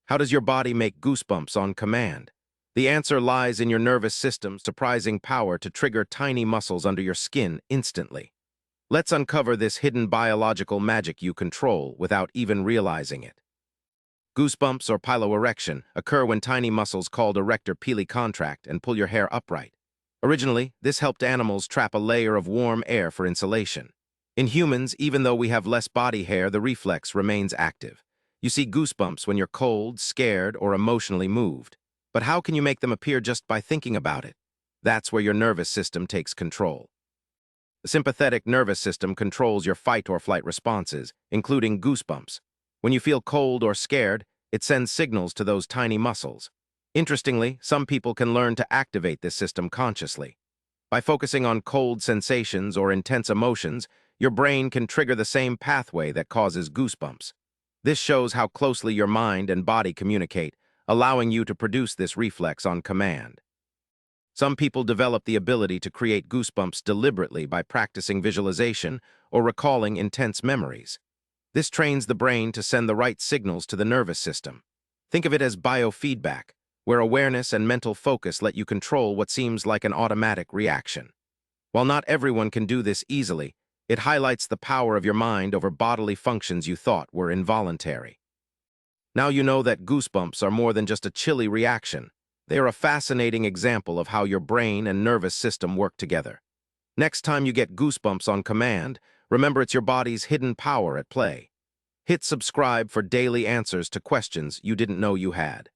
How does your body make goosebumps on command? The answer lies in your nervous system's surprising power to trigger tiny muscles under your skin instantly. Let's uncover this hidden biological magic you control without even realizing it. Goosebumps or piloerection occur when tiny muscles called erector pili contract and pull your hair upright. Originally, this helped animals trap a layer of warm air for insulation. In humans, even though we have less body hair, the reflex remains active. You see goosebumps when you're cold, scared, or emotionally moved. But how can you make them appear just by thinking about it? That's where your nervous system takes control. The sympathetic nervous system controls your fight or flight responses, including goosebumps. When you feel cold or scared, it sends signals to those tiny muscles. Interestingly, some people can learn to activate this system consciously. By focusing on cold sensations or intense emotions, your brain can trigger the same pathway that causes goosebumps. This shows how closely your mind and body communicate, allowing you to produce this reflex on command. Some people develop the ability to create goosebumps deliberately by practicing visualization or recalling intense memories. This trains the brain to send the right signals to the nervous system. Think of it as biofeedback, where awareness and mental focus let you control what seems like an automatic reaction. While not everyone can do this easily, it highlights the power of your mind over bodily functions you thought were involuntary. Now you know that goosebumps are more than just a chilly reaction. They are a fascinating example of how your brain and nervous system work together. Next time you get goosebumps on command, remember it's your body's hidden power at play. Hit subscribe for daily answers to questions you didn't know you had.